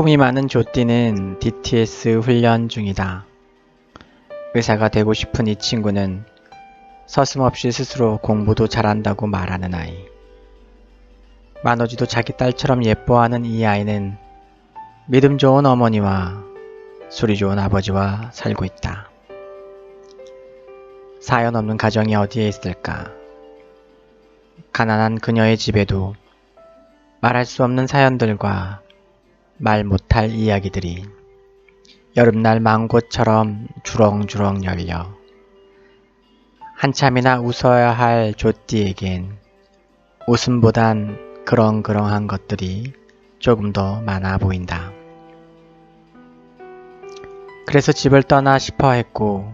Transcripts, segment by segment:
꿈이 많은 조띠는 DTS 훈련 중이다. 의사가 되고 싶은 이 친구는 서슴없이 스스로 공부도 잘한다고 말하는 아이. 만오지도 자기 딸처럼 예뻐하는 이 아이는 믿음 좋은 어머니와 수리 좋은 아버지와 살고 있다. 사연 없는 가정이 어디에 있을까? 가난한 그녀의 집에도 말할 수 없는 사연들과 말 못할 이야기들이 여름날 망고처럼 주렁주렁 열려 한참이나 웃어야 할 조띠에겐 웃음보단 그렁그렁한 것들이 조금 더 많아 보인다. 그래서 집을 떠나 싶어 했고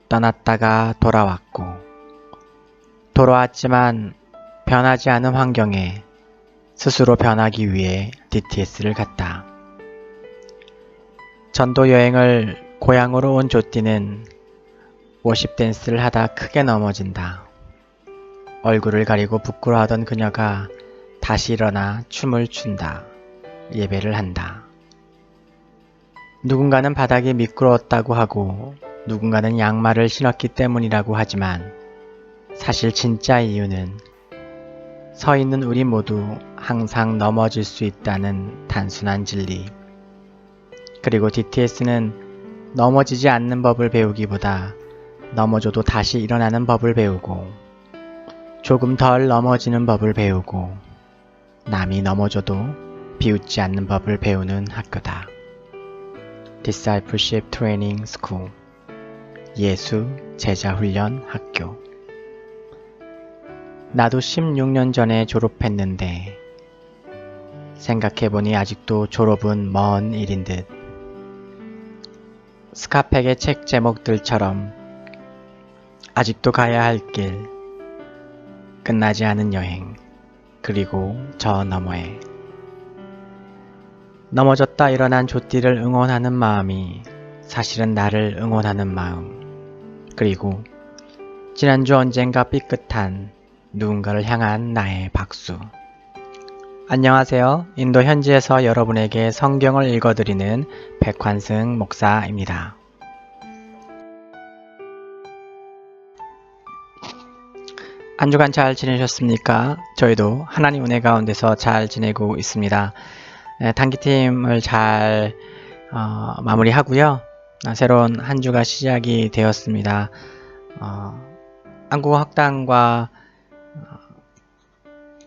떠났다가 돌아왔고 돌아왔지만 변하지 않은 환경에 스스로 변하기 위해 DTS를 갔다. 전도 여행을 고향으로 온 조띠는 워십 댄스를 하다 크게 넘어진다. 얼굴을 가리고 부끄러워하던 그녀가 다시 일어나 춤을 춘다. 예배를 한다. 누군가는 바닥이 미끄러웠다고 하고 누군가는 양말을 신었기 때문이라고 하지만 사실 진짜 이유는 서 있는 우리 모두 항상 넘어질 수 있다는 단순한 진리. 그리고 DTS는 넘어지지 않는 법을 배우기보다 넘어져도 다시 일어나는 법을 배우고 조금 덜 넘어지는 법을 배우고 남이 넘어져도 비웃지 않는 법을 배우는 학교다. Discipleship Training School 예수 제자훈련 학교. 나도 16년 전에 졸업했는데 생각해보니 아직도 졸업은 먼 일인 듯. 스카펙의 책 제목들처럼 아직도 가야 할 길, 끝나지 않은 여행, 그리고 저 너머에. 넘어졌다 일어난 조띠를 응원하는 마음이 사실은 나를 응원하는 마음. 그리고 지난주 언젠가 삐끗한 누군가를 향한 나의 박수. 안녕하세요. 인도 현지에서 여러분에게 성경을 읽어드리는 백환승 목사입니다. 한 주간 잘 지내셨습니까? 저희도 하나님 은혜 가운데서 잘 지내고 있습니다. 단기팀을 잘 마무리하고요. 새로운 한 주가 시작이 되었습니다. 한국어 학당과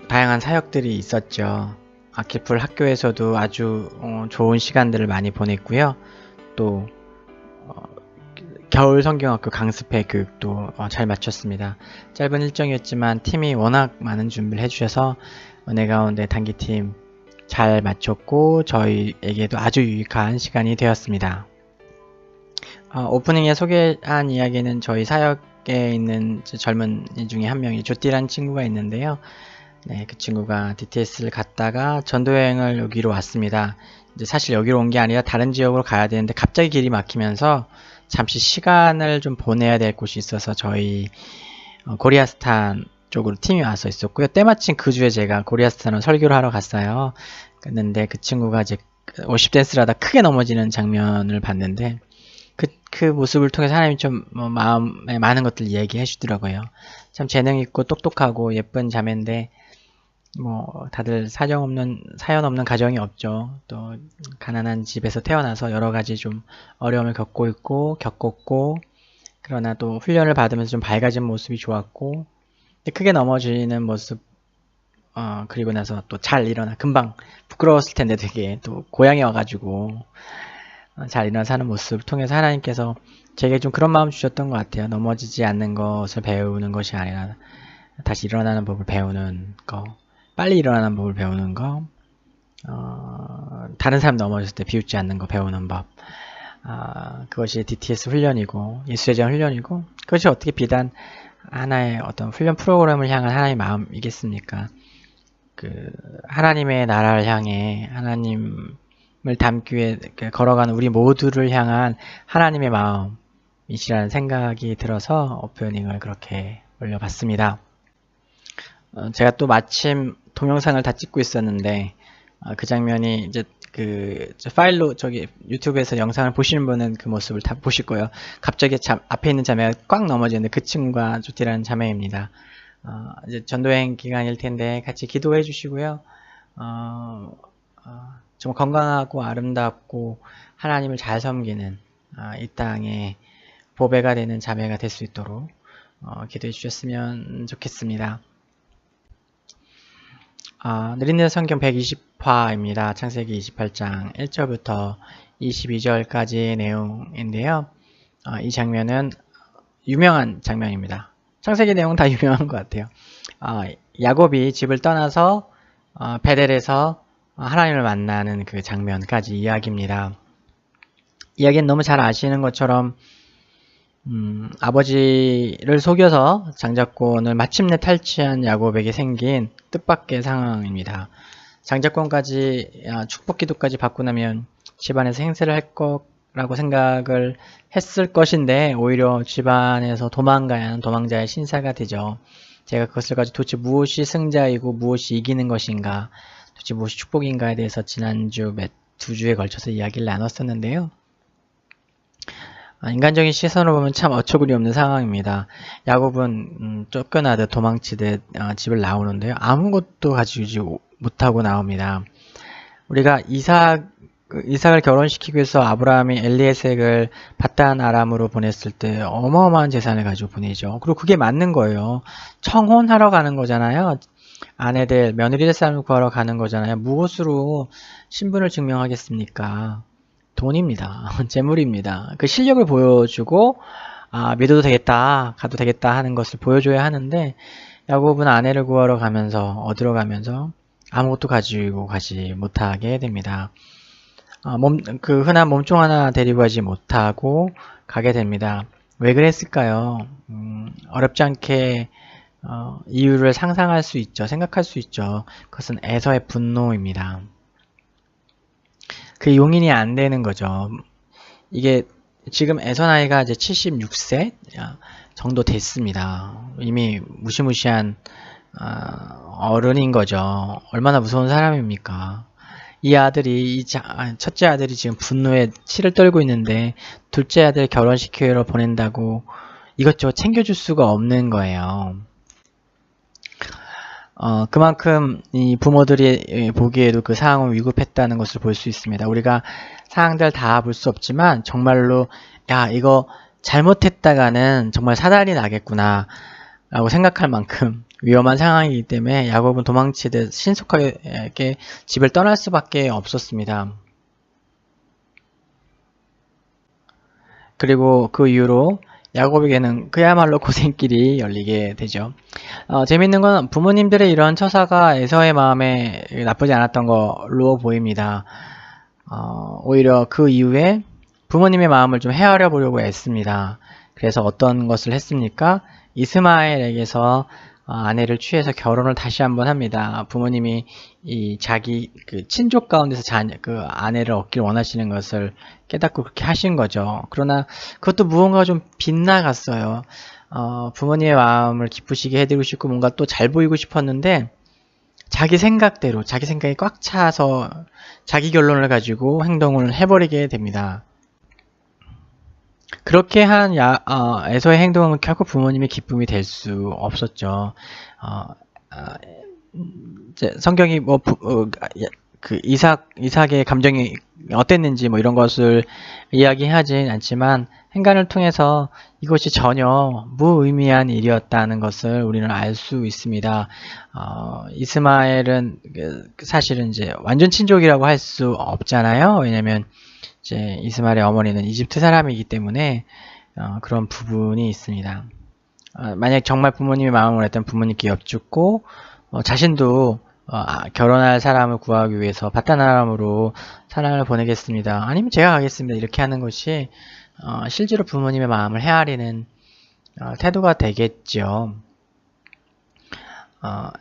다양한 사역들이 있었죠. 아키풀 학교에서도 아주 좋은 시간들을 많이 보냈고요. 또 겨울 성경학교 강습회 교육도 잘 마쳤습니다. 짧은 일정이었지만 팀이 워낙 많은 준비를 해주셔서 은혜 가운데 단기팀 잘 마쳤고 저희에게도 아주 유익한 시간이 되었습니다. 오프닝에 소개한 이야기는 저희 사역에 있는 젊은이 중에 한 명이 조띠라는 친구가 있는데요. 네, 그 친구가 DTS를 갔다가 전도여행을 여기로 왔습니다. 이제 사실 여기로 온 게 아니라 다른 지역으로 가야 되는데 갑자기 길이 막히면서 잠시 시간을 좀 보내야 될 곳이 있어서 저희 고리아스탄 쪽으로 팀이 와서 있었고요. 때마침 그 주에 제가 고리아스탄으로 설교를 하러 갔어요. 그랬는데 그 친구가 이제 워십 댄스를 하다 크게 넘어지는 장면을 봤는데 그 모습을 통해서 하나님이 좀 마음에 많은 것들 얘기해 주더라고요. 참 재능 있고 똑똑하고 예쁜 자매인데 다들 사연 없는 가정이 없죠. 또 가난한 집에서 태어나서 여러 가지 좀 어려움을 겪었고 그러나 또 훈련을 받으면서 좀 밝아진 모습이 좋았고 크게 넘어지는 모습 그리고 나서 또 잘 일어나 금방 부끄러웠을 텐데 되게 또 고향에 와가지고 잘 일어나 사는 모습을 통해서 하나님께서 제게 좀 그런 마음 주셨던 것 같아요. 넘어지지 않는 것을 배우는 것이 아니라 다시 일어나는 법을 배우는 거, 빨리 일어나는 법을 배우는 거, 다른 사람 넘어졌을 때 비웃지 않는 거 배우는 법. 그것이 DTS 훈련이고 예수제자 훈련이고 그것이 어떻게 비단 하나의 어떤 훈련 프로그램을 향한 하나님의 마음이겠습니까? 하나님의 나라를 향해 하나님을 담기 위해 걸어가는 우리 모두를 향한 하나님의 마음이시라는 생각이 들어서 오프닝을 그렇게 올려봤습니다. 제가 또 마침 동영상을 다 찍고 있었는데 그 장면이 이제 저 파일로 저기 유튜브에서 영상을 보시는 분은 그 모습을 다 보실 거예요. 갑자기 앞에 있는 자매가 꽉 넘어지는데 그 친구가 조티라는 자매입니다. 이제 전도행 기간일 텐데 같이 기도해 주시고요. 좀 건강하고 아름답고 하나님을 잘 섬기는 이 땅에 보배가 되는 자매가 될 수 있도록 기도해 주셨으면 좋겠습니다. 느린는 성경 120화입니다. 창세기 28장 1절부터 22절까지의 내용인데요. 이 장면은 유명한 장면입니다. 창세기 내용 다 유명한 것 같아요. 야곱이 집을 떠나서 베델에서 하나님을 만나는 그 장면까지 이야기입니다. 이야기는 너무 잘 아시는 것처럼 아버지를 속여서 장자권을 마침내 탈취한 야곱에게 생긴 뜻밖의 상황입니다. 장자권까지 축복 기도까지 받고 나면 집안에서 행세를 할 거라고 생각을 했을 것인데 오히려 집안에서 도망가야 하는 도망자의 신사가 되죠. 제가 그것을 가지고 도대체 무엇이 승자이고 무엇이 이기는 것인가, 도대체 무엇이 축복인가에 대해서 지난주 두 주에 걸쳐서 이야기를 나눴었는데요. 인간적인 시선으로 보면 참 어처구니 없는 상황입니다. 야곱은 쫓겨나듯 도망치듯 집을 나오는데요. 아무것도 가지지 못하고 나옵니다. 우리가 이삭을 결혼시키기 위해서 아브라함이 엘리에섹을 바단 아람으로 보냈을 때 어마어마한 재산을 가지고 보내죠. 그리고 그게 맞는 거예요. 청혼하러 가는 거잖아요. 아내 될 며느리 될 사람을 구하러 가는 거잖아요. 무엇으로 신분을 증명하겠습니까? 돈입니다. 재물입니다. 그 실력을 보여주고 믿어도 되겠다, 가도 되겠다 하는 것을 보여줘야 하는데 야곱은 아내를 구하러 가면서 얻으러 가면서 아무것도 가지고 가지 못하게 됩니다. 그 흔한 몸종 하나 데리고 가지 못하고 가게 됩니다. 왜 그랬을까요? 어렵지 않게 이유를 상상할 수 있죠. 생각할 수 있죠. 그것은 에서의 분노입니다. 그 용인이 안 되는 거죠. 이게 지금 에서 나이가 이제 76세 정도 됐습니다. 이미 무시무시한 어른인 거죠. 얼마나 무서운 사람입니까? 이 아들이, 첫째 아들이 지금 분노에 치를 떨고 있는데 둘째 아들 결혼시키러 보낸다고 이것저것 챙겨줄 수가 없는 거예요. 그만큼 이 부모들이 보기에도 그 상황을 위급했다는 것을 볼 수 있습니다. 우리가 상황들 다 볼 수 없지만 정말로 야 이거 잘못했다가는 정말 사단이 나겠구나 라고 생각할 만큼 위험한 상황이기 때문에 야곱은 도망치듯 신속하게 집을 떠날 수밖에 없었습니다. 그리고 그 이후로 야곱에게는 그야말로 고생길이 열리게 되죠. 재밌는 건 부모님들의 이런 처사가 에서의 마음에 나쁘지 않았던 걸로 보입니다. 오히려 그 이후에 부모님의 마음을 좀 헤아려 보려고 애씁니다. 그래서 어떤 것을 했습니까? 이스마엘에게서 아내를 취해서 결혼을 다시 한번 합니다. 부모님이 자기 친족 가운데서 그 아내를 얻길 원하시는 것을 깨닫고 그렇게 하신 거죠. 그러나 그것도 무언가 좀 빗나갔어요. 부모님의 마음을 기쁘시게 해드리고 싶고 뭔가 또 잘 보이고 싶었는데 자기 생각대로 자기 생각이 꽉 차서 자기 결론을 가지고 행동을 해버리게 됩니다. 그렇게 한 에서의 행동은 결코 부모님의 기쁨이 될 수 없었죠. 성경이 이삭의 감정이 어땠는지 이런 것을 이야기하진 않지만 행간을 통해서 이것이 전혀 무의미한 일이었다는 것을 우리는 알 수 있습니다. 이스마엘은 사실은 이제 완전 친족이라고 할 수 없잖아요. 왜냐면 이제 이스마엘의 어머니는 이집트 사람이기 때문에 그런 부분이 있습니다. 만약 정말 부모님의 마음을 원했던 부모님께 여쭙고 자신도 결혼할 사람을 구하기 위해서 바단 아람으로 사람을 보내겠습니다. 아니면 제가 가겠습니다. 이렇게 하는 것이 실제로 부모님의 마음을 헤아리는 태도가 되겠죠.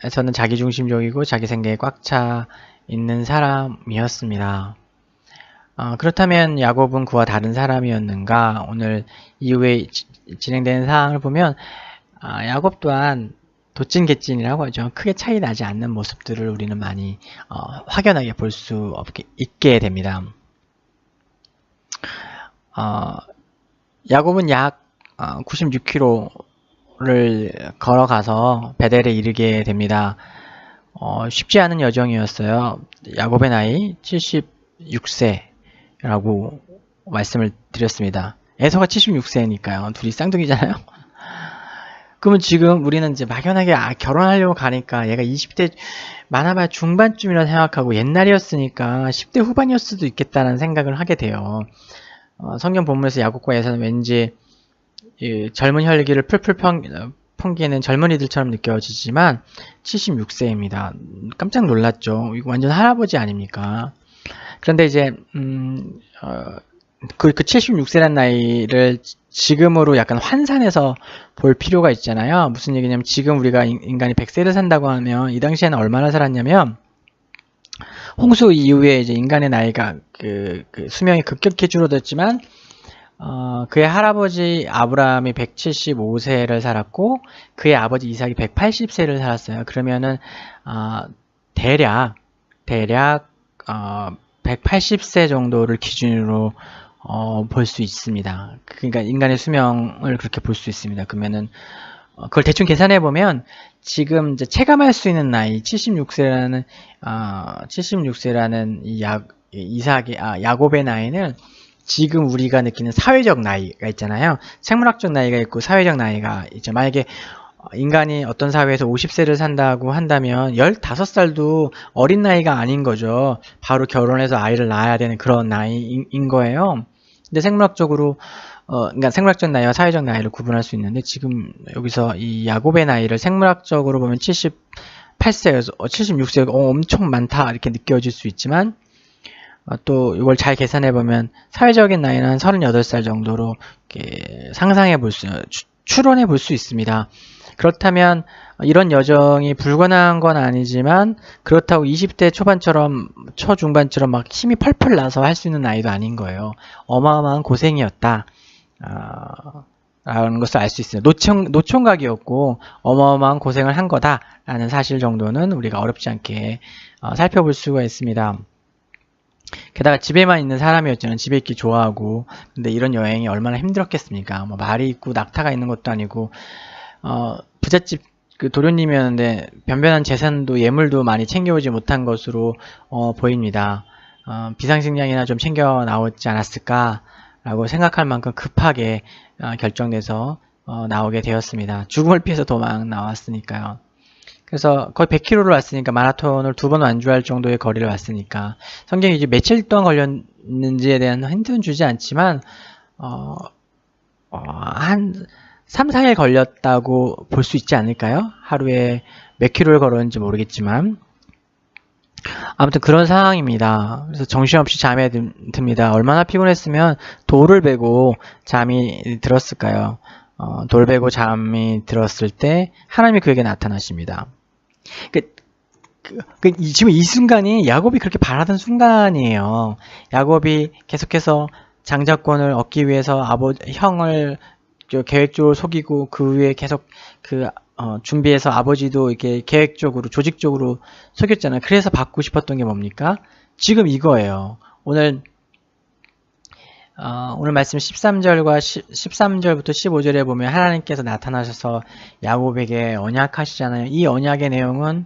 에서는 자기중심적이고 자기 생각에 꽉 차 있는 사람이었습니다. 그렇다면 야곱은 그와 다른 사람이었는가? 오늘 이후에 진행되는 사항을 보면 야곱 또한 도찐개찐이라고 하죠. 크게 차이 나지 않는 모습들을 우리는 많이 확연하게 볼 수 있게 됩니다. 야곱은 약 96km를 걸어가서 베델에 이르게 됩니다. 쉽지 않은 여정이었어요. 야곱의 나이 76세라고 말씀을 드렸습니다. 에서가 76세니까요. 둘이 쌍둥이잖아요. 그러면 지금 우리는 이제 막연하게 결혼하려고 가니까 얘가 20대 많아봐야 중반쯤이라 생각하고 옛날이었으니까 10대 후반이었을 수도 있겠다는 생각을 하게 돼요. 성경 본문에서 야곱과 에서는 왠지 젊은 혈기를 풀풀 풍기는 젊은이들처럼 느껴지지만 76세입니다. 깜짝 놀랐죠. 이거 완전 할아버지 아닙니까? 그런데 이제 그 76세란 나이를 지금으로 약간 환산해서 볼 필요가 있잖아요. 무슨 얘기냐면 지금 우리가 인간이 100세를 산다고 하면 이 당시에는 얼마나 살았냐면 홍수 이후에 이제 인간의 나이가 그 수명이 급격히 줄어들었지만 그의 할아버지 아브라함이 175세를 살았고 그의 아버지 이삭이 180세를 살았어요. 그러면은 대략 180세 정도를 기준으로 볼 수 있습니다. 그러니까 인간의 수명을 그렇게 볼 수 있습니다. 그러면은 그걸 대충 계산해 보면 지금 이제 체감할 수 있는 나이 76세라는 이 야곱의 나이는 지금 우리가 느끼는 사회적 나이가 있잖아요. 생물학적 나이가 있고 사회적 나이가 있죠. 만약에 인간이 어떤 사회에서 50세를 산다고 한다면 15살도 어린 나이가 아닌 거죠. 바로 결혼해서 아이를 낳아야 되는 그런 나이인 거예요. 근데 생물학적으로 그러니까 생물학적 나이와 사회적 나이를 구분할 수 있는데 지금 여기서 이 야곱의 나이를 생물학적으로 보면 78세에서 76세가 엄청 많다 이렇게 느껴질 수 있지만 또 이걸 잘 계산해 보면 사회적인 나이는 한 38살 정도로 이렇게 상상해 볼 수, 추론해 볼 수 있습니다. 그렇다면 이런 여정이 불가능한 건 아니지만 그렇다고 20대 초반처럼 초중반처럼 막 힘이 펄펄 나서 할 수 있는 나이도 아닌 거예요. 어마어마한 고생이었다 라는 것을 알 수 있어요. 노총각이었고 어마어마한 고생을 한 거다라는 사실 정도는 우리가 어렵지 않게 살펴볼 수가 있습니다. 게다가 집에만 있는 사람이었잖아요. 집에 있기 좋아하고. 근데 이런 여행이 얼마나 힘들었겠습니까? 뭐 말이 있고 낙타가 있는 것도 아니고 부잣집 그 도련님이었는데 변변한 재산도 예물도 많이 챙겨오지 못한 것으로 보입니다. 비상식량이나 좀 챙겨 나오지 않았을까 라고 생각할 만큼 급하게 결정돼서 나오게 되었습니다. 죽음을 피해서 도망 나왔으니까요. 그래서 거의 100km를 왔으니까 마라톤을 2번 완주할 정도의 거리를 왔으니까 성경이 이제 며칠 동안 걸렸는지에 대한 힌트는 주지 않지만 한 3, 4일 걸렸다고 볼 수 있지 않을까요? 하루에 몇 킬로를 걸었는지 모르겠지만 아무튼 그런 상황입니다. 그래서 정신없이 잠에 듭니다. 얼마나 피곤했으면 돌을 베고 잠이 들었을까요? 돌 베고 잠이 들었을 때 하나님이 그에게 나타나십니다. 지금 이 순간이 야곱이 그렇게 바라던 순간이에요. 야곱이 계속해서 장자권을 얻기 위해서 형을 계획적으로 속이고 그 위에 계속 준비해서 아버지도 이렇게 계획적으로 조직적으로 속였잖아요. 그래서 받고 싶었던 게 뭡니까? 지금 이거예요. 오늘 말씀 13절부터 15절에 보면 하나님께서 나타나셔서 야곱에게 언약하시잖아요. 이 언약의 내용은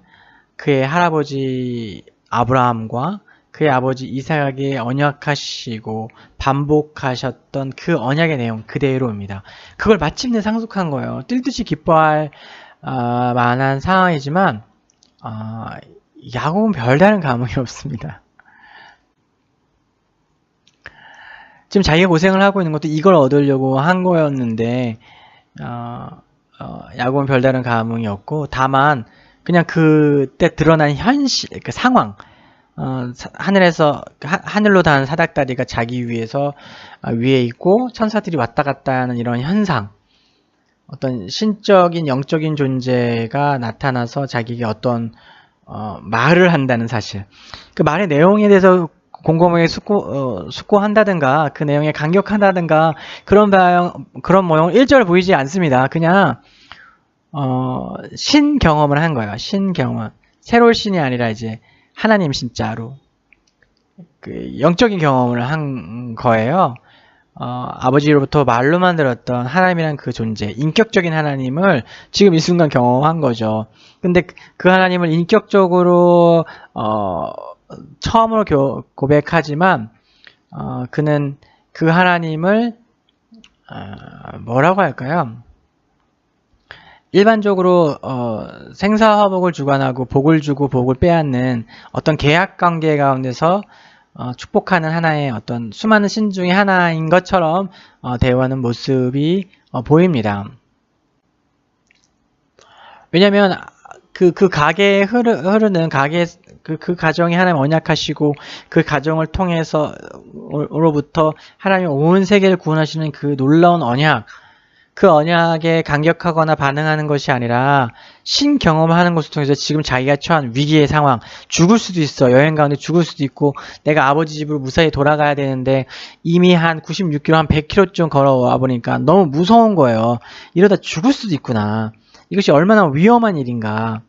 그의 할아버지 아브라함과 그의 아버지 이삭에게 언약하시고 반복하셨던 그 언약의 내용 그대로입니다. 그걸 마침내 상속한 거예요. 뜰 듯이 기뻐할 만한 상황이지만 야곱은 별다른 감흥이 없습니다. 지금 자기가 고생을 하고 있는 것도 이걸 얻으려고 한 거였는데 야곱은 별다른 감흥이 없고 다만 그냥 그때 드러난 현실, 그 상황 하늘로 닿은 사닥다리가 자기 위에서 위에 있고 천사들이 왔다 갔다 하는 이런 현상, 어떤 신적인 영적인 존재가 나타나서 자기에게 어떤 말을 한다는 사실, 그 말의 내용에 대해서 곰곰하게 숙고한다든가 그 내용에 감격한다든가 그런 모형 1절 보이지 않습니다. 그냥 신 경험을 한 거예요. 신 경험. 새로운 신이 아니라 이제 하나님 진짜로 그 영적인 경험을 한 거예요. 아버지로부터 말로만 들었던 하나님이란 그 존재, 인격적인 하나님을 지금 이 순간 경험한 거죠. 근데 그 하나님을 인격적으로 처음으로 고백하지만 그는 그 하나님을 뭐라고 할까요? 일반적으로 생사화복을 주관하고 복을 주고 복을 빼앗는 어떤 계약 관계 가운데서 축복하는 하나의 어떤 수많은 신 중에 하나인 것처럼 대우하는 모습이 보입니다. 왜냐하면 그 가게에 흐르는 가게 그 가정이 하나님 언약하시고 그 가정을 통해서로부터 하나님 온 세계를 구원하시는 그 놀라운 언약, 그 언약에 감격하거나 반응하는 것이 아니라 신경험을 하는 것을 통해서 지금 자기가 처한 위기의 상황, 죽을 수도 있어. 여행 가운데 죽을 수도 있고 내가 아버지 집으로 무사히 돌아가야 되는데 이미 한 96km, 한 100km쯤 걸어와 보니까 너무 무서운 거예요. 이러다 죽을 수도 있구나. 이것이 얼마나 위험한 일인가.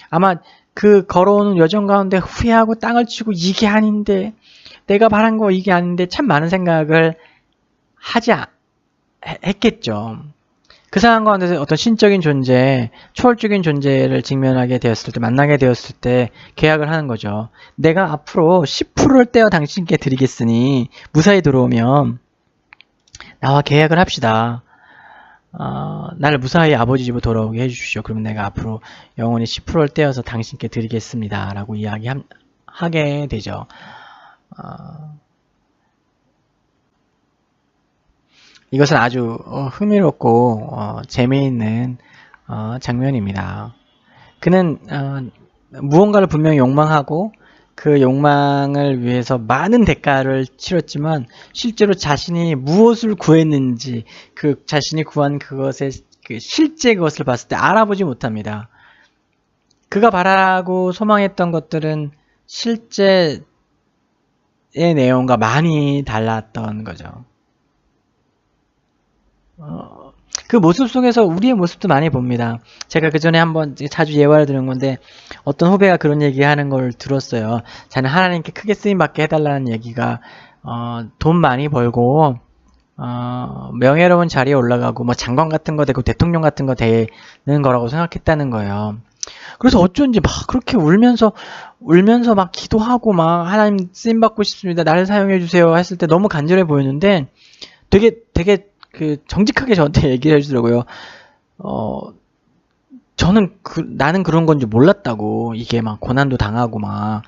아마 그 걸어오는 여정 가운데 후회하고 땅을 치고 이게 아닌데, 내가 바란 거 이게 아닌데 참 많은 생각을 했겠죠. 그 상황 가운데서 어떤 신적인 존재, 초월적인 존재를 직면하게 되었을 때, 만나게 되었을 때 계약을 하는 거죠. 내가 앞으로 10%를 떼어 당신께 드리겠으니 무사히 들어오면 나와 계약을 합시다. 나를 무사히 아버지 집으로 돌아오게 해주십시오. 그러면 내가 앞으로 영원히 10%를 떼어서 당신께 드리겠습니다. 라고 이야기하게 되죠. 이것은 아주 흥미롭고 재미있는 장면입니다. 그는 무언가를 분명히 욕망하고 그 욕망을 위해서 많은 대가를 치렀지만 실제로 자신이 무엇을 구했는지 그 자신이 구한 그것의 실제 그것을 봤을 때 알아보지 못합니다. 그가 바라고 소망했던 것들은 실제의 내용과 많이 달랐던 거죠. 그 모습 속에서 우리의 모습도 많이 봅니다. 제가 그 전에 한번 자주 예화를 드는 건데 어떤 후배가 그런 얘기하는 걸 들었어요. 자는 하나님께 크게 쓰임받게 해달라는 얘기가 돈 많이 벌고 명예로운 자리에 올라가고 뭐 장관 같은 거 되고 대통령 같은 거 되는 거라고 생각했다는 거예요. 그래서 어쩐지 막 그렇게 울면서 막 기도하고 막 하나님 쓰임받고 싶습니다. 나를 사용해 주세요 했을 때 너무 간절해 보였는데 되게 정직하게 저한테 얘기를 해주더라고요. 저는 나는 그런 건지 몰랐다고. 이게 막 고난도 당하고 막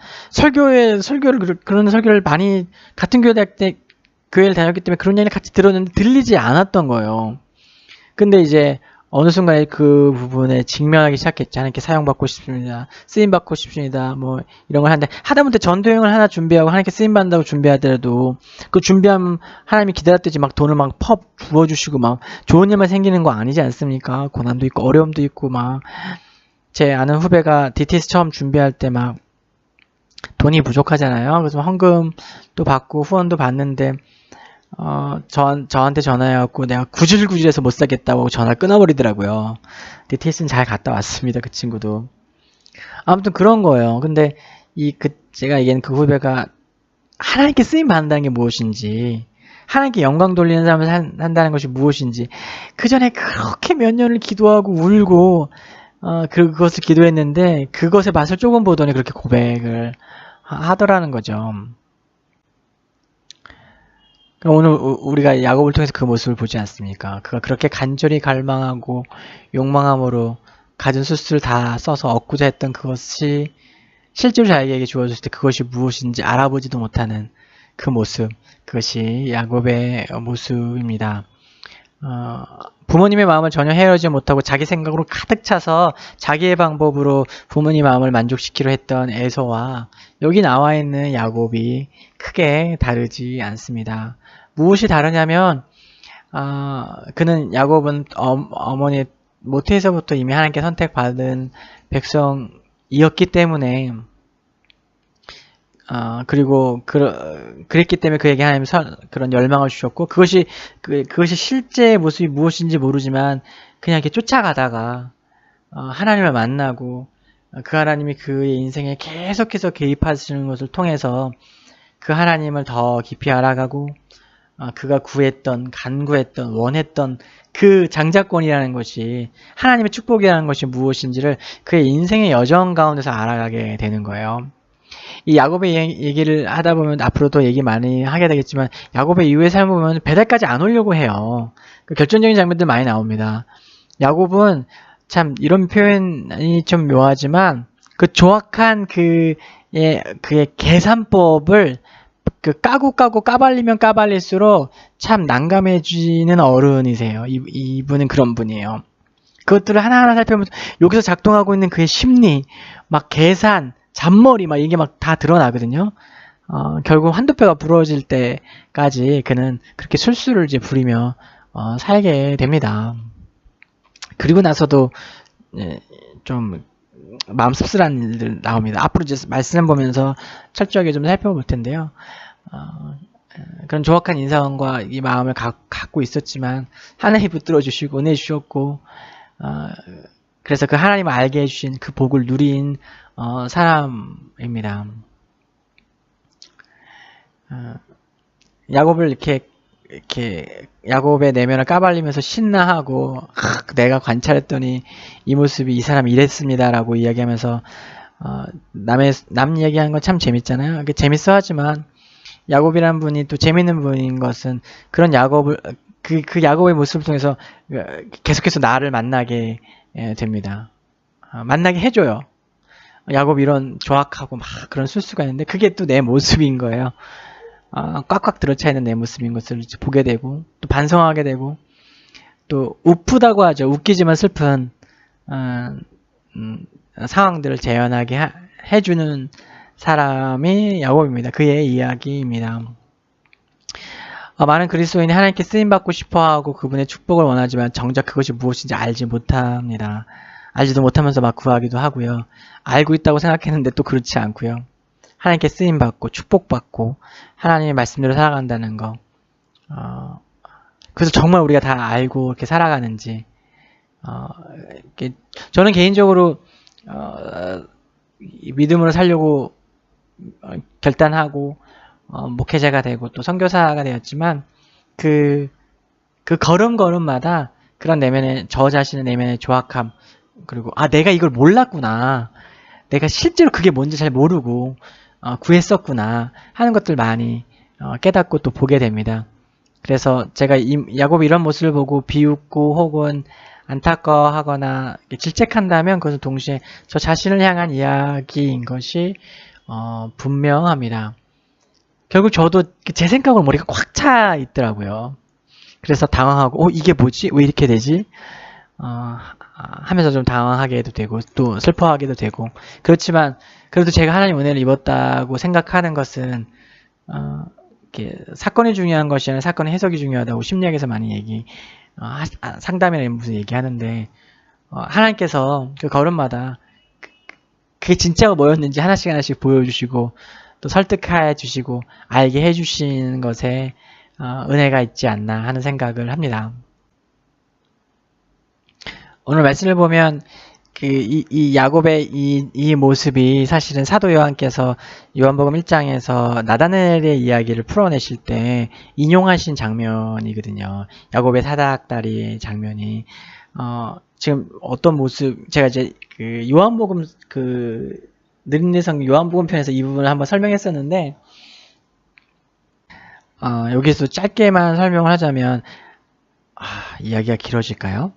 그런 설교를 많이 같은 교회를 다녔기 때문에 그런 얘기를 같이 들었는데 들리지 않았던 거예요. 근데 이제 어느 순간에 그 부분에 직면하기 시작했죠. 하나님께 사용받고 싶습니다. 쓰임받고 싶습니다. 뭐 이런 걸 하는데 하다못해 전도여행을 하나 준비하고 하나님께 쓰임받는다고 준비하더라도 그 준비하면 하나님이 기다렸듯이 막 돈을 막 부어주시고 막 좋은 일만 생기는 거 아니지 않습니까? 고난도 있고 어려움도 있고 막 제 아는 후배가 DTS 처음 준비할 때 막 돈이 부족하잖아요. 그래서 헌금도 받고 후원도 받는데 저한테 전화해갖고 내가 구질구질해서 못 사겠다고 전화를 끊어버리더라고요. DTS는 잘 갔다 왔습니다. 그 친구도. 아무튼 그런 거예요. 근데 제가 얘기한 그 후배가 하나님께 쓰임 받는다는 게 무엇인지, 하나님께 영광 돌리는 삶을 한다는 것이 무엇인지, 그 전에 그렇게 몇 년을 기도하고 울고, 그것을 기도했는데, 그것의 맛을 조금 보더니 그렇게 고백을 하더라는 거죠. 오늘 우리가 야곱을 통해서 그 모습을 보지 않습니까? 그가 그렇게 간절히 갈망하고 욕망함으로 가진 수술을 다 써서 얻고자 했던 그것이 실제로 자기에게 주어졌을 때 그것이 무엇인지 알아보지도 못하는 그 모습, 그것이 야곱의 모습입니다. 부모님의 마음을 전혀 헤아리지 못하고 자기 생각으로 가득 차서 자기의 방법으로 부모님 마음을 만족시키려 했던 에서와 여기 나와 있는 야곱이 크게 다르지 않습니다. 무엇이 다르냐면 그는 야곱은 어머니 모태에서부터 이미 하나님께 선택받은 백성이었기 때문에 그리고 그랬기 때문에 그에게 하나님 그런 열망을 주셨고 그것이 실제의 모습이 무엇인지 모르지만 그냥 이렇게 쫓아가다가 하나님을 만나고 그 하나님이 그의 인생에 계속해서 개입하시는 것을 통해서 그 하나님을 더 깊이 알아가고 그가 구했던, 간구했던, 원했던 그 장자권이라는 것이 하나님의 축복이라는 것이 무엇인지를 그의 인생의 여정 가운데서 알아가게 되는 거예요. 이 야곱의 얘기를 하다 보면 앞으로도 얘기 많이 하게 되겠지만 야곱의 이후의 삶을 보면 베델까지 안 오려고 해요. 그 결정적인 장면들 많이 나옵니다. 야곱은 참 이런 표현이 좀 묘하지만 그 정확한 그의 계산법을 까고 까발리면 까발릴수록 참 난감해지는 어른이세요. 이분은 그런 분이에요. 그것들을 하나하나 살펴보면서 여기서 작동하고 있는 그의 심리, 막 계산, 잔머리 막 이게 막 다 드러나거든요. 결국 한두 뼈가 부러질 때까지 그는 그렇게 술수를 이제 부리며 살게 됩니다. 그리고 나서도 좀 마음 씁쓸한 일들 나옵니다. 앞으로 이제 말씀 보면서 철저하게 좀 살펴볼 텐데요. 그런 조악한 인상과 이 마음을 갖고 있었지만 하나님이 붙들어 주시고 은혜 주셨고 그래서 그 하나님을 알게 해주신 그 복을 누린 사람입니다. 야곱을 이렇게 야곱의 내면을 까발리면서 신나하고 내가 관찰했더니 이 모습이 이 사람이 이랬습니다라고 이야기하면서 남 얘기하는 건 참 재밌잖아요. 재밌어 하지만 야곱이라는 분이 또 재밌는 분인 것은 그런 야곱을 그 야곱의 모습을 통해서 계속해서 나를 만나게 됩니다. 만나게 해줘요. 야곱이 이런 조악하고 막 그런 술수가 있는데 그게 또 내 모습인 거예요. 꽉꽉 들어차있는 내 모습인 것을 보게 되고 또 반성하게 되고 또 우프다고 하죠. 웃기지만 슬픈 상황들을 재현하게 해주는 사람이 야곱입니다. 그의 이야기입니다. 많은 그리스도인이 하나님께 쓰임받고 싶어하고 그분의 축복을 원하지만 정작 그것이 무엇인지 알지 못합니다. 알지도 못하면서 막 구하기도 하고요. 알고 있다고 생각했는데 또 그렇지 않고요. 하나님께 쓰임받고 축복받고 하나님의 말씀대로 살아간다는 거 그래서 정말 우리가 다 알고 이렇게 살아가는지 저는 개인적으로 믿음으로 살려고 결단하고 목회자가 되고 또 선교사가 되었지만 그 걸음걸음마다 그런 내면의 저 자신의 내면의 조악함 그리고 내가 이걸 몰랐구나 내가 실제로 그게 뭔지 잘 모르고 구했었구나 하는 것들 많이 깨닫고 또 보게 됩니다. 그래서 제가 야곱이 이런 모습을 보고 비웃고 혹은 안타까워하거나 질책한다면 그것은 동시에 저 자신을 향한 이야기인 것이 분명합니다. 결국 저도 제 생각으로 머리가 꽉 차 있더라고요. 그래서 당황하고 이게 뭐지? 왜 이렇게 되지? 하면서 좀 당황하게도 되고 또 슬퍼하게도 되고 그렇지만 그래도 제가 하나님 은혜를 입었다고 생각하는 것은 사건이 중요한 것이 아니라 사건의 해석이 중요하다고 심리학에서 많이 상담이나 무슨 얘기하는데 하나님께서 그 걸음마다 그게 진짜가 뭐였는지 하나씩 보여주시고 또 설득해 주시고 알게 해주시는 것에 은혜가 있지 않나 하는 생각을 합니다. 오늘 말씀을 보면 이 야곱의 이 모습이 사실은 사도 요한께서 요한복음 1장에서 나다넬의 이야기를 풀어내실 때 인용하신 장면이거든요. 야곱의 사닥다리 장면이 지금 어떤 모습 제가 이제 요한복음 느린내성 요한복음 편에서 이 부분을 한번 설명했었는데 여기서 짧게만 설명을 하자면 이야기가 길어질까요?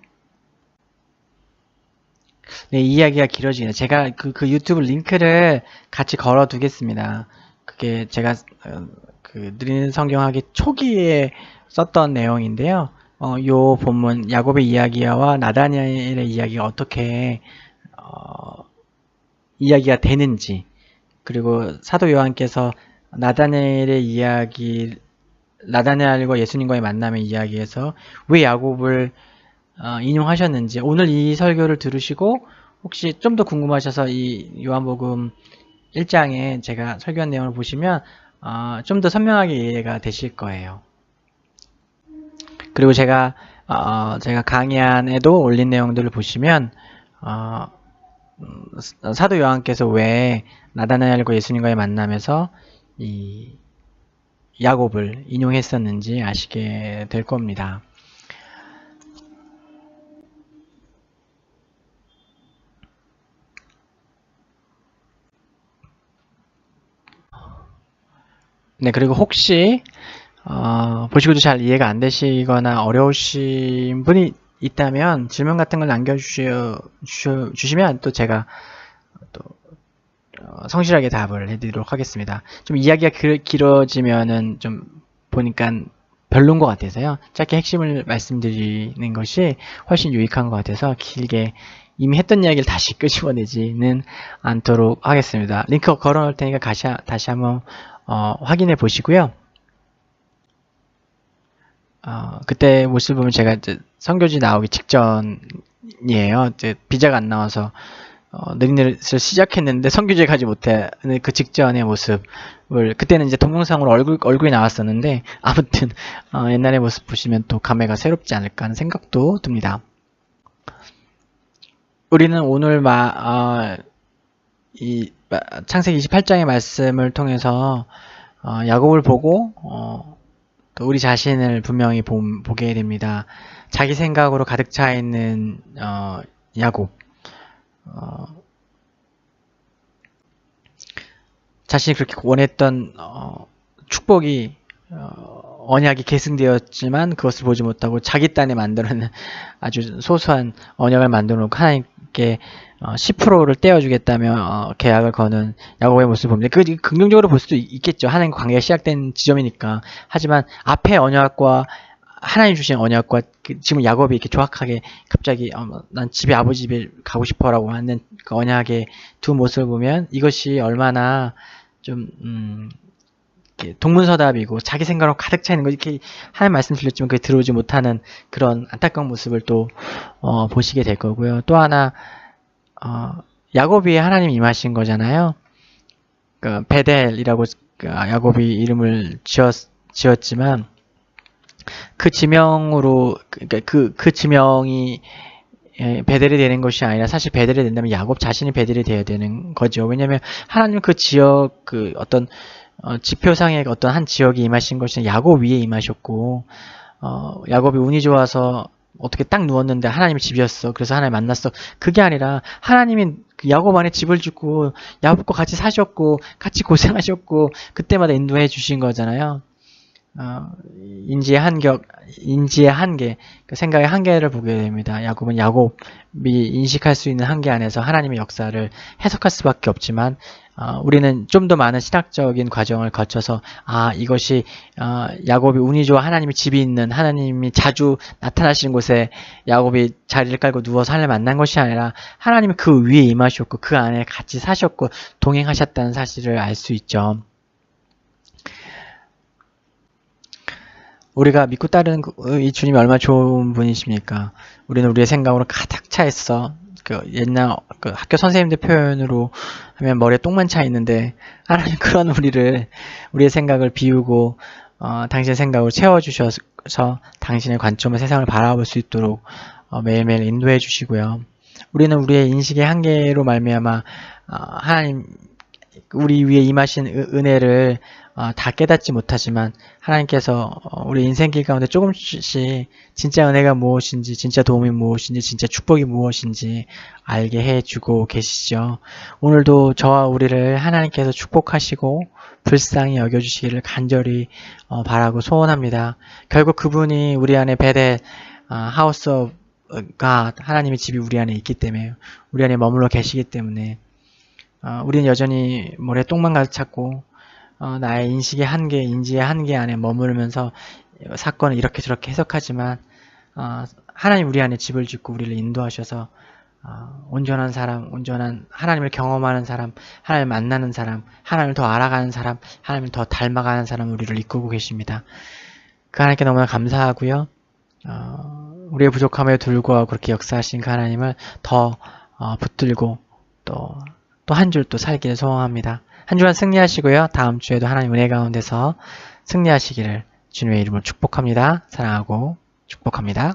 네, 이 이야기가 길어지네요. 제가 그 유튜브 링크를 같이 걸어 두겠습니다. 그게 제가 느린 성경하기 초기에 썼던 내용인데요. 요 본문 야곱의 이야기와 나다니엘의 이야기가 어떻게 이야기가 되는지 그리고 사도 요한께서 나다니엘의 이야기 나다니엘과 예수님과의 만남의 이야기에서 왜 야곱을 인용하셨는지 오늘 이 설교를 들으시고 혹시 좀 더 궁금하셔서 이 요한복음 1장에 제가 설교한 내용을 보시면 좀 더 선명하게 이해가 되실 거예요. 그리고 제가 강의안에도 올린 내용들을 보시면 사도 요한께서 왜 나다나엘과 예수님과의 만남에서 이 야곱을 인용했었는지 아시게 될 겁니다. 네, 그리고 혹시 보시고도 잘 이해가 안 되시거나 어려우신 분이 있다면 질문 같은 걸 남겨주시면 또 제가 또 성실하게 답을 해드리도록 하겠습니다. 좀 이야기가 길어지면은 좀 보니까 별론 것 같아서요. 짧게 핵심을 말씀드리는 것이 훨씬 유익한 것 같아서 길게 이미 했던 이야기를 다시 끄집어내지는 않도록 하겠습니다. 링크 걸어놓을 테니까 다시 한번 확인해 보시고요. 그때 모습을 보면 제가 이제 선교지 나오기 직전이에요. 이제 비자가 안 나와서 느릿느릿을 시작했는데 선교지에 가지 못해 그 직전의 모습을 그때는 이제 동영상으로 얼굴이 나왔었는데 아무튼 옛날의 모습 보시면 또 감회가 새롭지 않을까 하는 생각도 듭니다. 우리는 오늘 이 창세기 28장의 말씀을 통해서 야곱을 보고 또 우리 자신을 분명히 보게 됩니다. 자기 생각으로 가득 차 있는 야곱, 자신이 그렇게 원했던 축복이 언약이 계승되었지만 그것을 보지 못하고 자기 딴에 만들어낸 아주 소소한 언약을 만들어 놓고 하나님께 10%를 떼어주겠다며 계약을 거는 야곱의 모습을 봅니다. 그 긍정적으로 볼 수도 있겠죠. 하나님과 관계가 시작된 지점이니까. 하지만 앞에 언약과 하나님 주신 언약과 지금 야곱이 이렇게 정확하게 갑자기 난 아버지 집에 가고 싶어라고 하는 그 언약의 두 모습을 보면 이것이 얼마나 좀 동문서답이고 자기 생각으로 가득 차 있는 거 이렇게 하나님 말씀 들렸지만 그게 들어오지 못하는 그런 안타까운 모습을 또 보시게 될 거고요. 또 하나 야곱이 하나님 임하신 거잖아요. 그 베델이라고 야곱이 이름을 지었지만 그 지명으로 그 지명이 베델이 되는 것이 아니라 사실 베델이 된다면 야곱 자신이 베델이 되어야 되는 거죠. 왜냐하면 하나님 그 지역 어떤 지표상의 어떤 한 지역에 임하신 것이 야곱 위에 임하셨고 야곱이 운이 좋아서 어떻게 딱 누웠는데 하나님의 집이었어. 그래서 하나님 만났어. 그게 아니라 하나님이 야곱 안에 집을 주고 야곱과 같이 사셨고 같이 고생하셨고 그때마다 인도해 주신 거잖아요. 인지의 한계, 그 생각의 한계를 보게 됩니다. 야곱은 야곱이 인식할 수 있는 한계 안에서 하나님의 역사를 해석할 수밖에 없지만 우리는 좀 더 많은 신학적인 과정을 거쳐서 이것이 야곱이 운이 좋아 하나님의 집이 있는 하나님이 자주 나타나시는 곳에 야곱이 자리를 깔고 누워서 하나님을 만난 것이 아니라 하나님이 그 위에 임하셨고 그 안에 같이 사셨고 동행하셨다는 사실을 알 수 있죠. 우리가 믿고 따르는 이 주님이 얼마나 좋은 분이십니까? 우리는 우리의 생각으로 가득 차 있어. 옛날 학교 선생님들 표현으로 하면 머리에 똥만 차 있는데 하나님 그런 우리의 생각을 비우고 당신의 생각으로 채워주셔서 당신의 관점으로 세상을 바라볼 수 있도록 매일매일 인도해 주시고요. 우리는 우리의 인식의 한계로 말미암아 하나님 우리 위에 임하신 은혜를 다 깨닫지 못하지만 하나님께서 우리 인생길 가운데 조금씩 진짜 은혜가 무엇인지 진짜 도움이 무엇인지 진짜 축복이 무엇인지 알게 해주고 계시죠. 오늘도 저와 우리를 하나님께서 축복하시고 불쌍히 여겨주시기를 간절히 바라고 소원합니다. 결국 그분이 우리 안에 베델 하우스 오브 갓 하나님의 집이 우리 안에 있기 때문에 우리 안에 머물러 계시기 때문에 우리는 여전히 머리에 똥만 가득 찼고 나의 인식의 한계, 인지의 한계 안에 머무르면서 사건을 이렇게 저렇게 해석하지만 하나님 우리 안에 집을 짓고 우리를 인도하셔서 온전한 사람, 온전한 하나님을 경험하는 사람, 하나님을 만나는 사람, 하나님을 더 알아가는 사람, 하나님을 더 닮아가는 사람 우리를 이끌고 계십니다. 그 하나님께 너무나 감사하고요. 우리의 부족함에 불구하고 그렇게 역사하신 그 하나님을 더 붙들고 또 한 줄 또 살기를 소원합니다. 한 주간 승리하시고요. 다음 주에도 하나님 은혜 가운데서 승리하시기를 주님의 이름으로 축복합니다. 사랑하고 축복합니다.